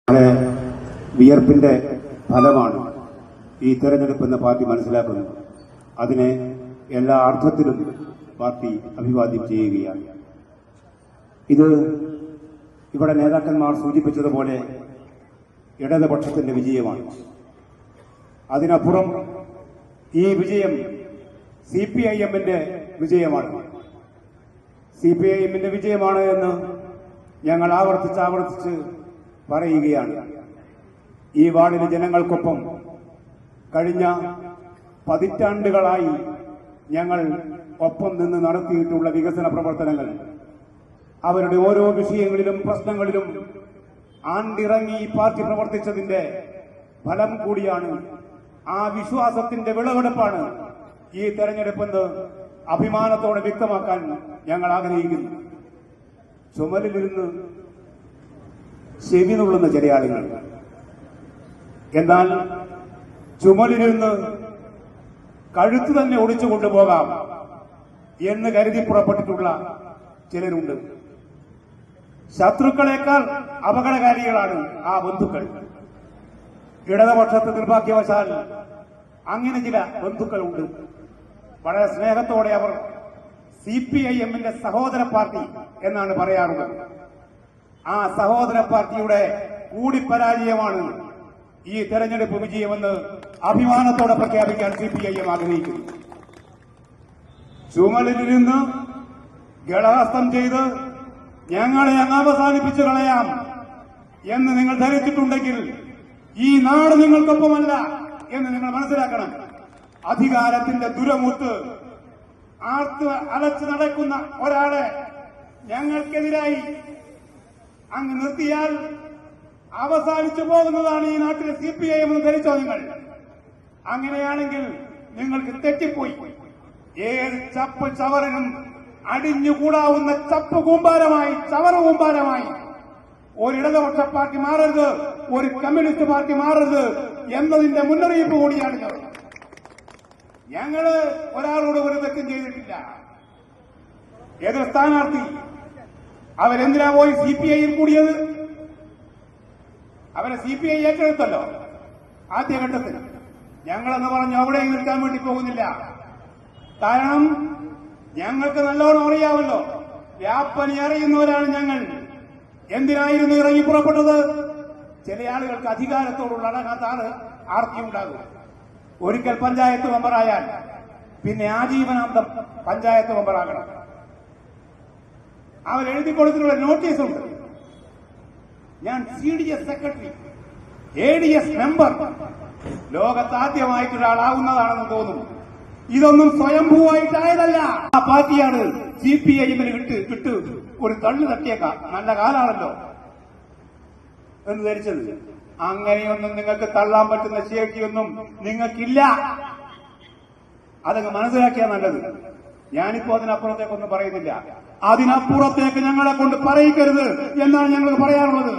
വളരെ വിയർപ്പിന്റെ ഫലമാണ് ഈ തെരഞ്ഞെടുപ്പെന്ന് പാർട്ടി മനസ്സിലാക്കുന്നു. അതിനെ എല്ലാ അർത്ഥത്തിലും പാർട്ടി അഭിവാദ്യം ചെയ്യുകയാണ്. ഇത് ഇവിടെ നേതാക്കന്മാർ സൂചിപ്പിച്ചതുപോലെ ഇടതുപക്ഷത്തിന്റെ വിജയമാണ്. അതിനപ്പുറം ഈ വിജയം CPIMന്റെ വിജയമാണ്. CPIMന്റെ വിജയമാണ് എന്ന് ഞങ്ങൾ ആവർത്തിച്ച് പറയുകയാണ്. ഈ വാർഡിലെ ജനങ്ങൾക്കൊപ്പം കഴിഞ്ഞ പതിറ്റാണ്ടുകളായി ഞങ്ങൾ ഒപ്പം നിന്ന് നടത്തിയിട്ടുള്ള വികസന പ്രവർത്തനങ്ങൾ, അവരുടെ ഓരോ വിഷയങ്ങളിലും പ്രശ്നങ്ങളിലും ആണ്ടിറങ്ങി ഈ പാർട്ടി പ്രവർത്തിച്ചതിന്റെ ഫലം കൂടിയാണ്. ആ വിശ്വാസത്തിന്റെ വിളവെടുപ്പാണ് ഈ തെരഞ്ഞെടുപ്പെന്ന് അഭിമാനത്തോടെ വ്യക്തമാക്കാൻ ഞങ്ങൾ ആഗ്രഹിക്കുന്നു. ചുമലിലിരുന്ന് ചെവി നുള്ളുന്ന ചില ആളുകൾ, എന്നാൽ ചുമലിലിരുന്ന് കഴുത്ത് തന്നെ ഒടിച്ചു കൊണ്ടുപോകാം എന്ന് കരുതി പുറപ്പെട്ടിട്ടുള്ള ചിലരുണ്ട്. ശത്രുക്കളെക്കാൾ അപകടകാരികളാണ് ആ ബന്ധുക്കൾ. ഇടതുപക്ഷത്ത് നിർഭാഗ്യവശാൽ അങ്ങനെ ചില ബന്ധുക്കളുണ്ട്. വളരെ സ്നേഹത്തോടെ അവർ CPIMന്റെ സഹോദര പാർട്ടി എന്നാണ് പറയാറുള്ളത്. ആ സഹോദര പാർട്ടിയുടെ കൂടിപ്പരാജയമാണ് ഈ തെരഞ്ഞെടുപ്പ് വിജയമെന്ന് അഭിമാനത്തോടെ പ്രഖ്യാപിക്കാൻ CPIM ആഗ്രഹിക്കുന്നു. ചുമലിലിരുന്ന് ഗളഹസ്തം ചെയ്ത് ഞങ്ങളെ അങ്ങ് അവസാനിപ്പിച്ചു കളയാം എന്ന് നിങ്ങൾ ധരിച്ചിട്ടുണ്ടെങ്കിൽ ഈ നാട് നിങ്ങൾക്കൊപ്പമല്ല എന്ന് നിങ്ങൾ മനസ്സിലാക്കണം. അധികാരത്തിന്റെ ദുരമൂത്ത് ആർത്ത് അലച്ചു നടക്കുന്ന ഒരാളെ ഞങ്ങൾക്കെതിരായി അങ്ങ് നിർത്തിയാൽ അവസാനിച്ചു പോകുന്നതാണ് ഈ നാട്ടിലെ CPIM എന്ന് ധരിച്ചോ നിങ്ങൾ? അങ്ങനെയാണെങ്കിൽ നിങ്ങൾക്ക് തെറ്റിപ്പോയി. ഏത് ചപ്പ് ചവറിനും അടിഞ്ഞുകൂടാവുന്ന ചപ്പ് കൂമ്പാരമായി, ചവറ് കൂമ്പാരമായി ഒരു ഇടതുപക്ഷ പാർട്ടി മാറരുത്, ഒരു കമ്മ്യൂണിസ്റ്റ് പാർട്ടി മാറരുത് എന്നതിന്റെ മുന്നറിയിപ്പ് കൂടിയാണ് ഞങ്ങള് ഒരാളോട് ഒരു തെറ്റും ചെയ്തിട്ടില്ല. എതിർ സ്ഥാനാർത്ഥി അവരെന്തിനാ പോയി CPIയിൽ കൂടിയത്? അവരെ CPI ഏറ്റെടുത്തല്ലോ ആദ്യഘട്ടത്തിൽ. ഞങ്ങളെന്ന് പറഞ്ഞു അവിടെ നിൽക്കാൻ വേണ്ടി പോകുന്നില്ല. കാരണം ഞങ്ങൾക്ക് നല്ലോണം അറിയാമല്ലോ, വ്യാപനി അറിയുന്നവരാണ് ഞങ്ങൾ. എന്തിനായിരുന്നു ഇറങ്ങി പുറപ്പെട്ടത്? ചില ആളുകൾക്ക് അധികാരത്തോടുള്ള അടങ്ങാത്ത ആർത്തിയുണ്ടാകും. ഒരിക്കൽ പഞ്ചായത്ത് മെമ്പറായാൽ പിന്നെ ആജീവനാന്തം പഞ്ചായത്ത് മെമ്പറാകണം. അവരെഴുതി കൊടുത്തിട്ടുള്ള നോട്ടീസുണ്ട്. ഞാൻ CDS സെക്രട്ടറി, ADS മെമ്പർ, ലോകത്താദ്യമായിട്ടുള്ള ആളാവുന്നതാണെന്ന് തോന്നുന്നു. ഇതൊന്നും സ്വയംഭൂവായിട്ടായതല്ല. ആ പാർട്ടിയാണ് CPIMന് വിട്ട് ഒരു തള്ളു തട്ടിയേക്കാം, നല്ല കാലാണല്ലോ എന്ന് ധരിച്ചത്. അങ്ങനെയൊന്നും നിങ്ങൾക്ക് തള്ളാൻ പറ്റുന്ന ശേഷിയൊന്നും നിങ്ങൾക്കില്ല. അതങ്ങ് മനസ്സിലാക്കിയാൽ നല്ലത്. ഞാനിപ്പോ അതിനപ്പുറത്തേക്കൊന്നും പറയുന്നില്ല. അതിനപ്പുറത്തേക്ക് ഞങ്ങളെ കൊണ്ട് പറയിക്കരുത് എന്നാണ് ഞങ്ങൾക്ക് പറയാനുള്ളത്.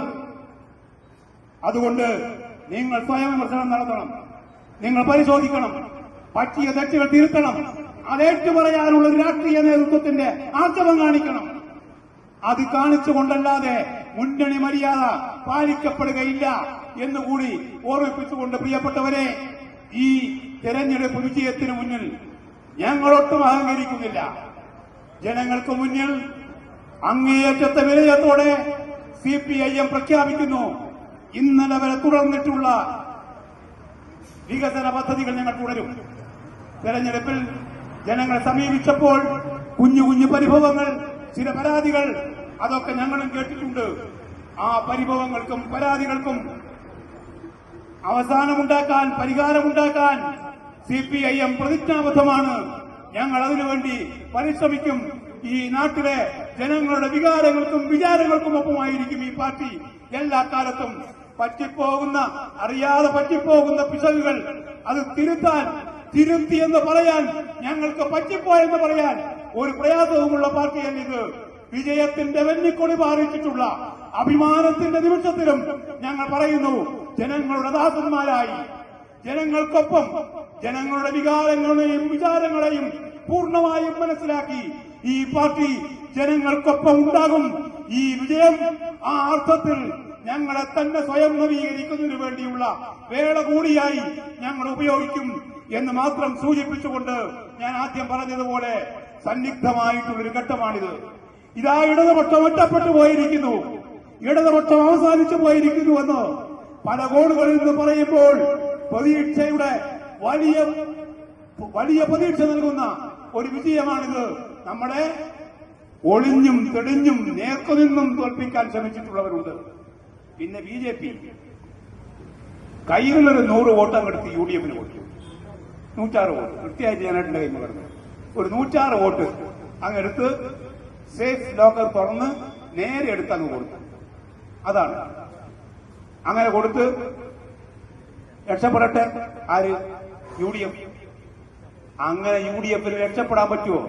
അതുകൊണ്ട് നിങ്ങൾ സ്വയം വിമർശനം നടത്തണം, നിങ്ങൾ പരിശോധിക്കണം, പറ്റിയ തെറ്റുകൾ തിരുത്തണം. അതേറ്റു പറയാനുള്ള രാഷ്ട്രീയ നേതൃത്വത്തിന്റെ ആർജവം കാണിക്കണം. അത് കാണിച്ചുകൊണ്ടല്ലാതെ മുന്നണി മര്യാദ പാലിക്കപ്പെടുകയില്ല എന്നുകൂടി ഓർമ്മിപ്പിച്ചുകൊണ്ട്, പ്രിയപ്പെട്ടവരെ, ഈ തെരഞ്ഞെടുപ്പ് വിജയത്തിന് മുന്നിൽ ഞങ്ങളൊട്ടും അഹങ്കരിക്കുന്നില്ല. ജനങ്ങൾക്ക് മുന്നിൽ അങ്ങേയറ്റത്തെ വിജയത്തോടെ CPIM പ്രഖ്യാപിക്കുന്നു. ഇന്നലെ വരെ തുടർന്നിട്ടുള്ള വികസന പദ്ധതികൾ ഞങ്ങൾ തുടരും. തെരഞ്ഞെടുപ്പിൽ ജനങ്ങളെ സമീപിച്ചപ്പോൾ കുഞ്ഞു കുഞ്ഞു പരിഭവങ്ങൾ, ചില പരാതികൾ, അതൊക്കെ ഞങ്ങളും കേട്ടിട്ടുണ്ട്. ആ പരിഭവങ്ങൾക്കും പരാതികൾക്കും അവസാനമുണ്ടാക്കാൻ, പരിഹാരമുണ്ടാക്കാൻ CPIM പ്രതിജ്ഞാബദ്ധമാണ്. ഞങ്ങൾ അതിനുവേണ്ടി പരിശ്രമിക്കും. ഈ നാട്ടിലെ ജനങ്ങളുടെ വികാരങ്ങൾക്കും വിചാരങ്ങൾക്കും ഒപ്പമായിരിക്കും ഈ പാർട്ടി എല്ലാ കാലത്തും. അറിയാതെ പറ്റിപ്പോകുന്ന പിശകുകൾ അത് തിരുത്തി എന്ന് പറയാൻ, ഞങ്ങൾക്ക് പറ്റിപ്പോയെന്ന് പറയാൻ ഒരു പ്രയാസവുമുള്ള പാർട്ടിയല്ല ഇത്. വിജയത്തിന്റെ വെന്നിക്കൊടി പാറിച്ചിട്ടുള്ള അഭിമാനത്തിന്റെ നിമിഷത്തിലും ഞങ്ങൾ പറയുന്നു, ജനങ്ങളുടെ ദാസന്മാരായി, ജനങ്ങൾക്കൊപ്പം, ജനങ്ങളുടെ വികാരങ്ങളെയും വിചാരങ്ങളെയും പൂർണ്ണമായും മനസ്സിലാക്കി ഈ പാർട്ടി ജനങ്ങൾക്കൊപ്പം ഉണ്ടാകും. ഈ വിജയം ആ അർത്ഥത്തിൽ ഞങ്ങളെ തന്നെ സ്വയം നവീകരിക്കുന്നതിനു വേണ്ടിയുള്ള വേള കൂടിയായി ഞങ്ങൾ ഉപയോഗിക്കും എന്ന് മാത്രം സൂചിപ്പിച്ചുകൊണ്ട് ഞാൻ ആദ്യം പറഞ്ഞതുപോലെ സന്നിഗ്ധമായിട്ടുള്ളൊരു ഘട്ടമാണിത്. ഇതാ ഇടതുപക്ഷം ഒറ്റപ്പെട്ടു പോയിരിക്കുന്നു, ഇടതുപക്ഷം അവസാനിച്ചു പോയിരിക്കുന്നുവെന്ന് പല കോണുകളിൽ നിന്ന് പറയുമ്പോൾ പ്രതീക്ഷയുടെ വലിയ പ്രതീക്ഷ നൽകുന്ന ഒരു വിജയമാണിത്. നമ്മളെ ഒളിഞ്ഞും തെളിഞ്ഞും നേർക്കുനിന്നും തോൽപ്പിക്കാൻ ശ്രമിച്ചിട്ടുള്ളവരുണ്ട്. പിന്നെ BJP കയ്യിലുള്ളൊരു 100 വോട്ട് അങ്ങെടുത്ത് UDF കൊടുത്തു. 106 വോട്ട് കൃത്യമായിട്ട് ഞാനായിട്ടുണ്ട് കൈ പറഞ്ഞു. ഒരു 106 വോട്ട് അങ്ങെടുത്ത് സേഫ് ലോക്കർ തുറന്ന് നേരെ എടുത്ത് അങ്ങ് കൊടുത്തു. അതാണ് അങ്ങനെ കൊടുത്ത് രക്ഷപ്പെടട്ടെ ആര്? UDF. അങ്ങനെ UDF രക്ഷപ്പെടാൻ പറ്റുമോ?